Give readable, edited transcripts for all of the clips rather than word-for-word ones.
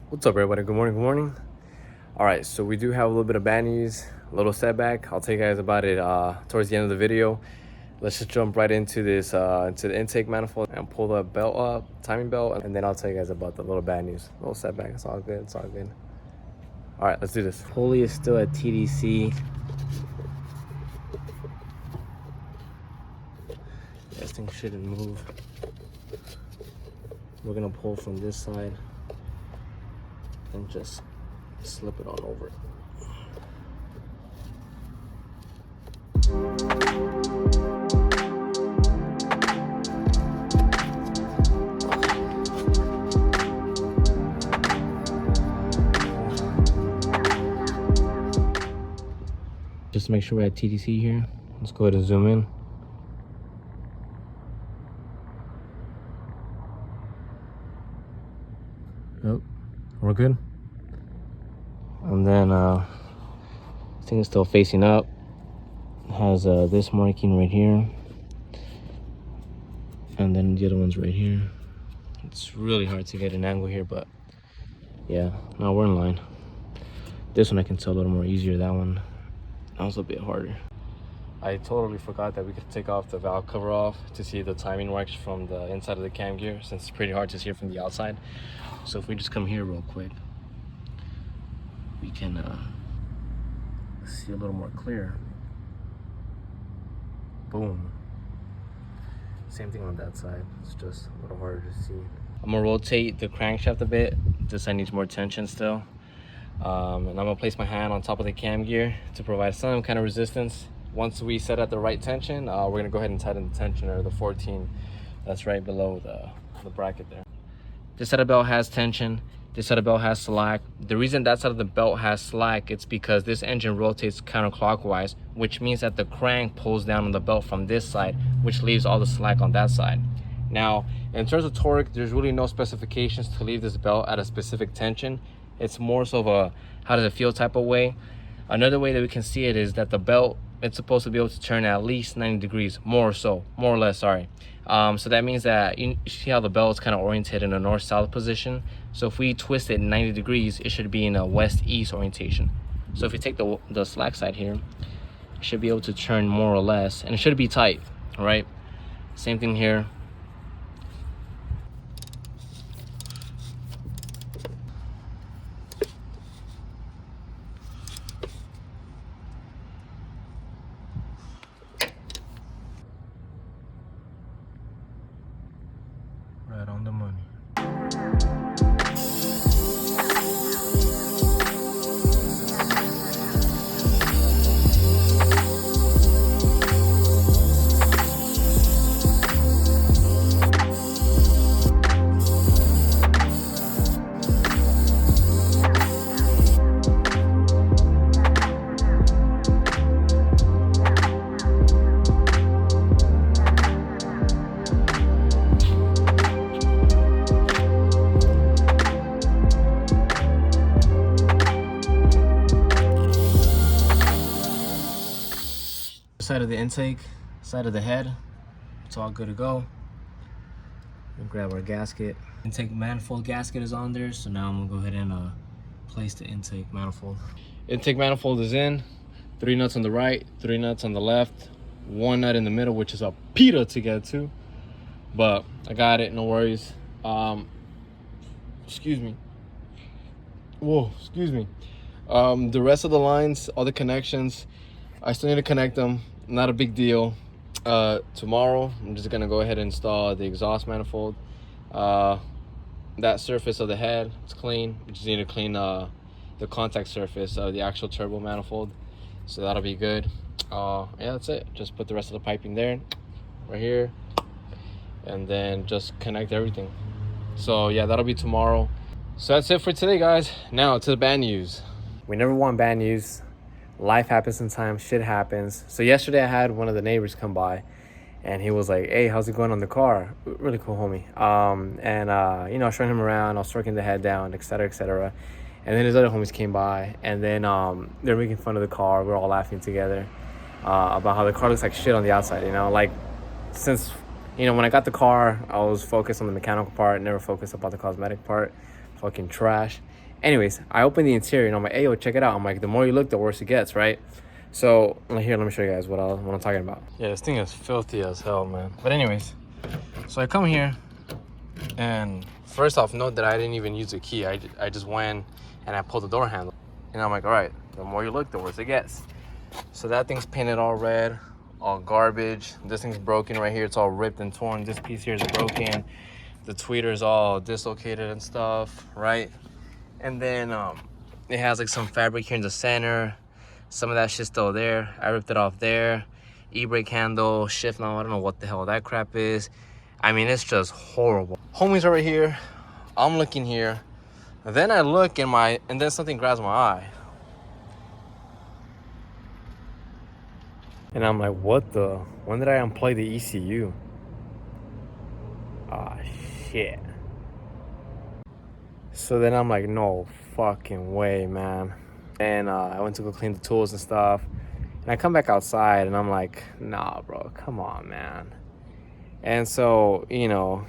What's up, everybody? Good morning. Good morning. All right, so we do have a little bit of bad news, a little setback. I'll tell you guys about it towards the end of the video. Let's just jump right into this, into the intake manifold and pull the belt up, timing belt, and then I'll tell you guys about the little bad news, little setback. It's all good. It's all good. All right, let's do this. Pulley is still at TDC. This thing shouldn't move. We're gonna pull from this side and just slip it on over. Just to make sure we're at TDC here. Let's go ahead and zoom in. Yep, we're good. And then this thing is still facing up. It has this marking right here, and then the other one's right here. It's really hard to get an angle here, but yeah, now we're in line. This one I can tell a little more easier. That one, that was a bit harder. I totally forgot that we could take off the valve cover off to see the timing marks from the inside of the cam gear, since it's pretty hard to see it from the outside. So if we just come here real quick, we can see a little more clear. Boom. Same thing on that side. It's just a little harder to see. I'm gonna rotate the crankshaft a bit. This side needs more tension still. And I'm gonna place my hand on top of the cam gear to provide some kind of resistance. Once we set at the right tension, we're gonna go ahead and tighten the tensioner, the 14 that's right below the bracket there. This side of the belt has tension. This side of the belt has slack. The reason that side of the belt has slack, it's because this engine rotates counterclockwise, which means that the crank pulls down on the belt from this side, which leaves all the slack on that side. Now, in terms of torque, there's really no specifications to leave this belt at a specific tension. It's more so of a how does it feel type of way. Another way that we can see it is that the belt, it's supposed to be able to turn at least 90 degrees, more or less, sorry. So that means that you see how the belt is kind of oriented in a north-south position. So if we twist it 90 degrees, it should be in a west-east orientation. So if you take the slack side here, it should be able to turn more or less, and it should be tight, all right? Same thing here. Right on the money. Side of the intake, side of the head, it's all good to go. We'll grab our gasket. Intake manifold gasket is on there, so now I'm gonna go ahead and place the intake manifold. Intake manifold is in. 3 nuts on the right, 3 nuts on the left, 1 nut in the middle, which is a pita to get to, but I got it, no worries. Excuse me. Whoa, excuse me. The rest of the lines, all the connections, I still need to connect them. Not a big deal. Tomorrow, I'm just gonna go ahead and install the exhaust manifold. That surface of the head, it's clean. We just need to clean the contact surface of the actual turbo manifold. So that'll be good. Yeah, that's it. Just put the rest of the piping there, right here, and then just connect everything. So yeah, that'll be tomorrow. So that's it for today, guys. Now to the bad news. We never want bad news. Life happens sometimes, shit happens. So yesterday I had one of the neighbors come by and he was like, hey, how's it going on the car? Really cool homie. You know, I was showing him around, I was stroking the head down, etc., etc. And then his other homies came by, and then they're making fun of the car. We're all laughing together about how the car looks like shit on the outside, you know? Like, since, you know, when I got the car, I was focused on the mechanical part, never focused about the cosmetic part. Fucking trash. Anyways, I open the interior and I'm like, hey, yo, check it out. I'm like, the more you look, the worse it gets, right? So here, let me show you guys what I'm talking about. Yeah, this thing is filthy as hell, man. But anyways, so I come here, and first off, note that I didn't even use the key. I just went and I pulled the door handle. And I'm like, all right, the more you look, the worse it gets. So that thing's painted all red, all garbage. This thing's broken right here. It's all ripped and torn. This piece here is broken. The tweeter's all dislocated and stuff, right? And then it has like some fabric here in the center. Some of that shit's still there. I ripped it off there. E-brake handle, shift knob, I don't know what the hell that crap is. I mean, it's just horrible. Homie's over here. I'm looking here. Then I look and then something grabs my eye. And I'm like, what the? When did I unplug the ECU? Ah, shit. So then I'm like, no fucking way, man. And I went to go clean the tools and stuff. And I come back outside and I'm like, nah, bro, come on, man. And so, you know,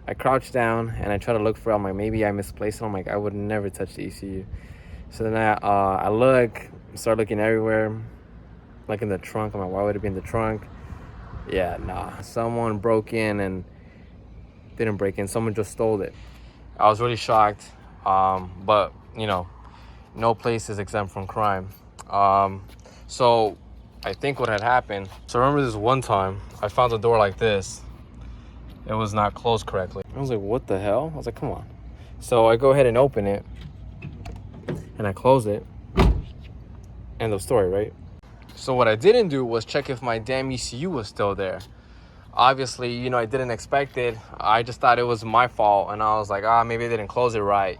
I crouch down and I try to look for it. I'm like, maybe I misplaced it. I'm like, I would never touch the ECU. So then I look, start looking everywhere, like in the trunk. I'm like, why would it be in the trunk? Yeah, nah. Someone broke in and didn't break in. Someone just stole it. I was really shocked. But, you know, no place is exempt from crime. So I think what had happened, so I remember this one time I found a door like this. It was not closed correctly. I was like, what the hell? I was like, come on. So I go ahead and open it and I close it. End of story, right? So what I didn't do was check if my damn ECU was still there. Obviously, you know, I didn't expect it. I just thought it was my fault. And I was like, maybe I didn't close it right.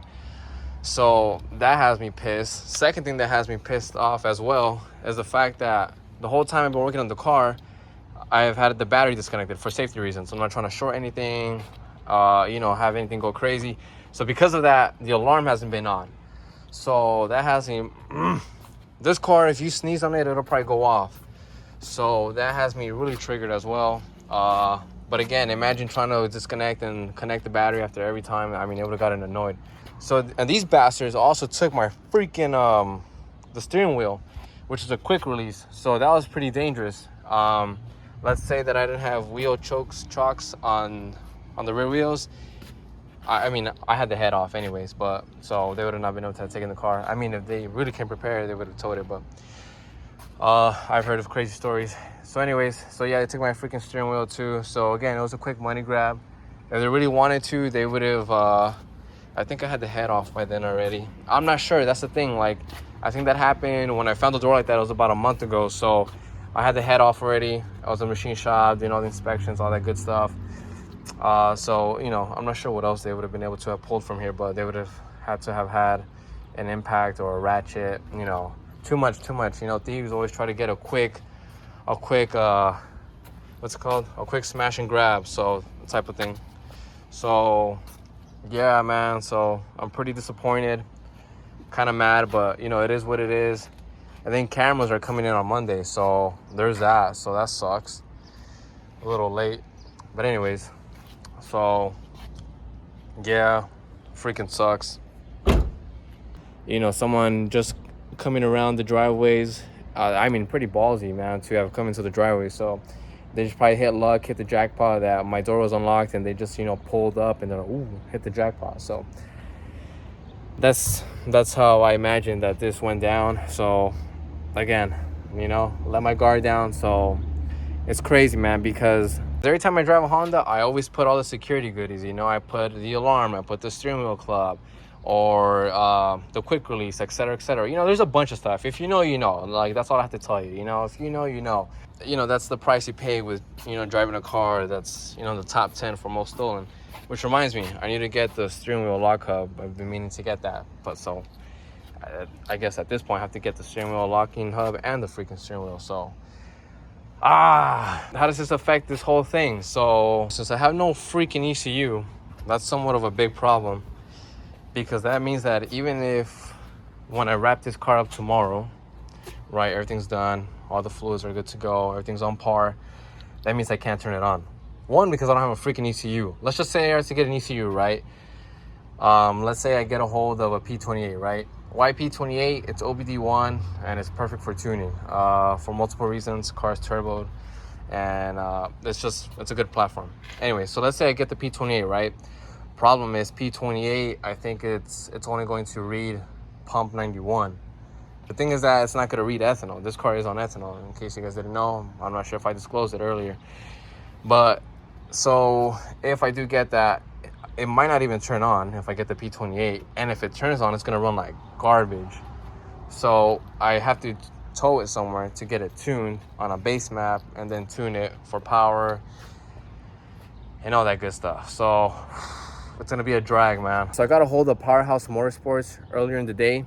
So that has me pissed. Second thing that has me pissed off as well is the fact that the whole time I've been working on the car, I've had the battery disconnected for safety reasons. I'm not trying to short anything, you know, have anything go crazy. So because of that, the alarm hasn't been on. So that has me, this car, if you sneeze on it, it'll probably go off. So that has me really triggered as well. But again, imagine trying to disconnect and connect the battery after every time. I mean, it would have gotten annoyed. So, and these bastards also took my freaking, the steering wheel, which is a quick release. So that was pretty dangerous. Let's say that I didn't have wheel chokes on the rear wheels. I mean, I had the head off anyways, but so they would have not been able to take in the car. I mean, if they really came prepared, they would have towed it, but I've heard of crazy stories. So anyways, so yeah, they took my freaking steering wheel too. So again, it was a quick money grab. If they really wanted to, they would have, I think I had the head off by then already. I'm not sure, that's the thing. Like, I think that happened when I found the door like that. It was about a month ago. So I had the head off already. I was in the machine shop, doing all the inspections, all that good stuff. So, you know, I'm not sure what else they would have been able to have pulled from here, but they would have had to have had an impact or a ratchet, you know, too much. You know, thieves always try to get a quick, what's it called? A quick smash and grab, so type of thing. So, yeah, man, so I'm pretty disappointed, kind of mad, but, you know, it is what it is. I think cameras are coming in on Monday, so there's that. So that sucks. A little late. But anyways, so, yeah, freaking sucks. You know, someone just coming around the driveways. I mean, pretty ballsy, man, to have come into the driveway. So they just probably hit the jackpot that my door was unlocked, and they just, you know, pulled up and they're like, ooh, hit the jackpot. So that's how I imagine that this went down. So again, you know, let my guard down. So it's crazy, man, because every time I drive a Honda, I always put all the security goodies. You know, I put the alarm, I put the steering wheel club, or the quick release, etc., etc. You know, there's a bunch of stuff. If you know, you know. Like, that's all I have to tell you. You know, if you know, you know. You know, that's the price you pay with, you know, driving a car that's, you know, the top 10 for most stolen. Which reminds me, I need to get the steering wheel lock hub. I've been meaning to get that, but so I guess at this point I have to get the steering wheel locking hub and the freaking steering wheel. So how does this affect this whole thing? So since I have no freaking ECU, that's somewhat of a big problem, because that means that even if when I wrap this car up tomorrow, right, everything's done, all the fluids are good to go, everything's on par, that means I can't turn it on. One, because I don't have a freaking ECU. Let's just say I have to get an ECU, right? Let's say I get a hold of a P28, right? Why P28? It's OBD1 and it's perfect for tuning for multiple reasons. Car's turboed, and it's a good platform. Anyway, so let's say I get the P28, right? Problem is P28, I think it's only going to read pump 91. The thing is that it's not going to read ethanol. This car is on ethanol, in case you guys didn't know. I'm not sure if I disclosed it earlier. But so if I do get that, it might not even turn on if I get the P28. And if it turns on, it's going to run like garbage. So I have to tow it somewhere to get it tuned on a base map and then tune it for power and all that good stuff. So it's going to be a drag, man. So I got a hold of Powerhouse Motorsports earlier in the day.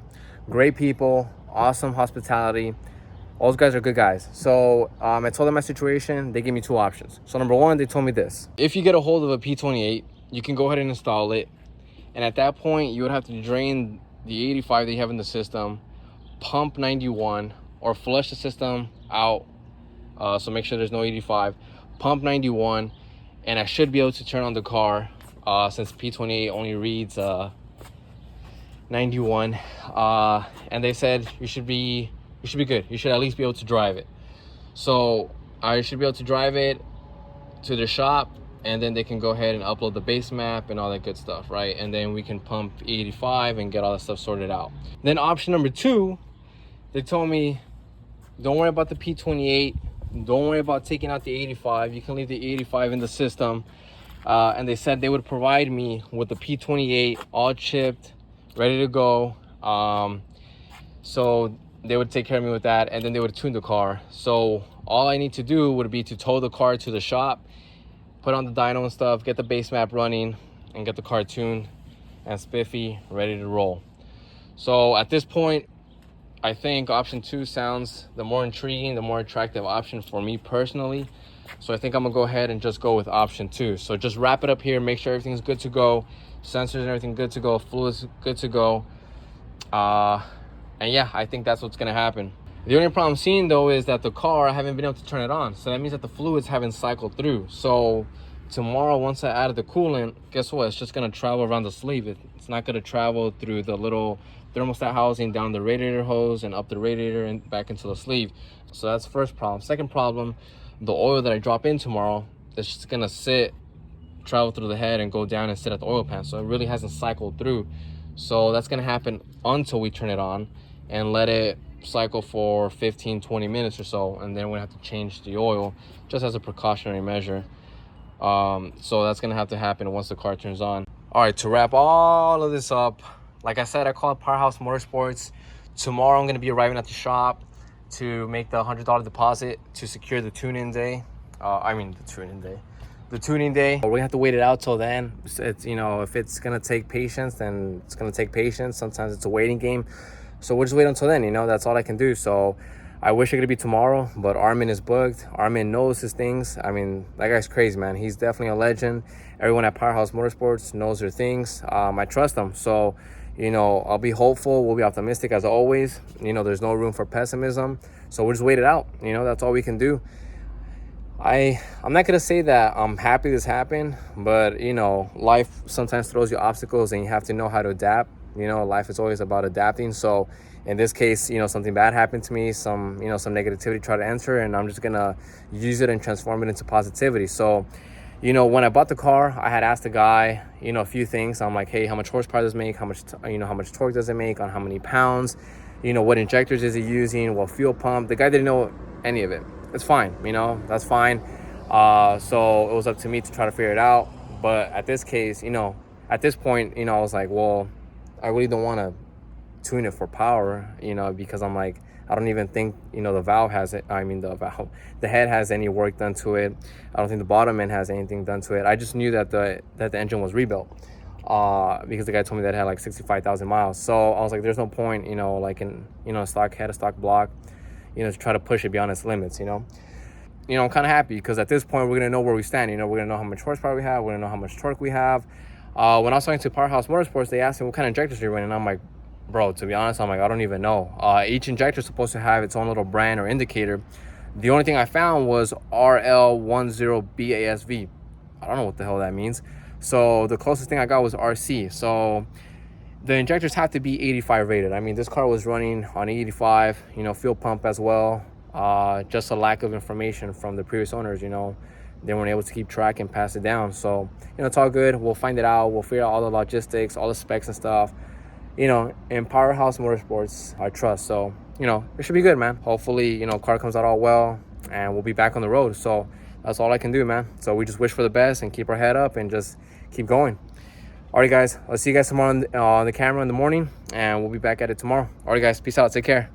Great people, awesome hospitality. All those guys are good guys. So I told them my situation. They gave me two options. So number one, they told me this. If you get a hold of a P28, you can go ahead and install it. And at that point, you would have to drain the 85 that you have in the system, pump 91, or flush the system out. So make sure there's no 85. Pump 91, and I should be able to turn on the car since P28 only reads 91. And they said you should be good. You should at least be able to drive it. So I should be able to drive it to the shop, and then they can go ahead and upload the base map and all that good stuff, right? And then we can pump 85 and get all that stuff sorted out. Then option number two, they told me, don't worry about the P28. Don't worry about taking out the 85. You can leave the 85 in the system. And they said they would provide me with the P28 all chipped, ready to go. So they would take care of me with that, and then they would tune the car. So all I need to do would be to tow the car to the shop, put on the dyno and stuff, get the base map running, and get the car tuned and spiffy, ready to roll. So at this point, I think option two sounds the more intriguing, the more attractive option for me personally. So I think I'm gonna go ahead and just go with option two. So just wrap it up here, make sure everything's good to go, sensors and everything good to go, fluids good to go. And yeah, I think that's what's gonna happen. The only problem I'm seeing though is that the car, I haven't been able to turn it on. So that means that the fluids haven't cycled through. So tomorrow, once I added the coolant, guess what? It's just gonna travel around the sleeve. It's not gonna travel through the little thermostat housing, down the radiator hose and up the radiator and back into the sleeve. So that's the first problem. Second problem, the oil that I drop in tomorrow, it's just gonna travel through the head and go down and sit at the oil pan. So it really hasn't cycled through. So that's gonna happen until we turn it on and let it cycle for 15-20 minutes or so, and then we have to change the oil just as a precautionary measure. So that's gonna have to happen once the car turns on. All right, to wrap all of this up, like I said, I called Powerhouse Motorsports. Tomorrow I'm gonna be arriving at the shop to make the $100 deposit to secure the tune-in day. The tuning day. We're gonna have to wait it out till then. It's, you know, if it's gonna take patience, then it's gonna take patience. Sometimes it's a waiting game. So we'll just wait until then, you know, that's all I can do. So I wish it could be tomorrow, but Armin is booked. Armin knows his things. I mean, that guy's crazy, man. He's definitely a legend. Everyone at Powerhouse Motorsports knows their things. I trust them. So, you know, I'll be hopeful. We'll be optimistic as always. You know, there's no room for pessimism. So we'll just wait it out. You know, that's all we can do. I'm not going to say that I'm happy this happened, but, you know, life sometimes throws you obstacles and you have to know how to adapt. You know, life is always about adapting. So in this case, you know, something bad happened to me, some negativity tried to enter, and I'm just going to use it and transform it into positivity. So, you know, when I bought the car, I had asked the guy, you know, a few things. I'm like, hey, how much horsepower does it make? How much torque does it make? On how many pounds? You know, what injectors is it using? What fuel pump? The guy didn't know any of it. It's fine, you know, that's fine. So it was up to me to try to figure it out. But at this case, you know, at this point, you know, I was like, well, I really don't want to tune it for power, you know, because I'm like, I don't even think, you know, the head has any work done to it. I don't think the bottom end has anything done to it. I just knew that the engine was rebuilt because the guy told me that it had like 65,000 miles. So I was like, there's no point, you know, like in, you know, a stock block, you know, to try to push it beyond its limits, you know. You know, I'm kind of happy because at this point, we're going to know where we stand. You know, we're going to know how much horsepower we have. We're going to know how much torque we have. When I was talking to Powerhouse Motorsports, they asked me what kind of injectors you're running. And I'm like, bro, to be honest, I'm like, I don't even know. Each injector is supposed to have its own little brand or indicator. The only thing I found was RL10BASV. I don't know what the hell that means. So the closest thing I got was RC. So the injectors have to be 85 rated. I mean, this car was running on 85, you know, fuel pump as well. Just a lack of information from the previous owners, you know, they weren't able to keep track and pass it down. So, you know, it's all good. We'll find it out. We'll figure out all the logistics, all the specs and stuff. You know, in Powerhouse Motorsports, I trust. So, you know, it should be good, man. Hopefully, you know, car comes out all well and we'll be back on the road. So that's all I can do, man. So we just wish for the best and keep our head up and just keep going. All right, guys, I'll see you guys tomorrow on the camera in the morning, and we'll be back at it tomorrow. All right, guys, peace out. Take care.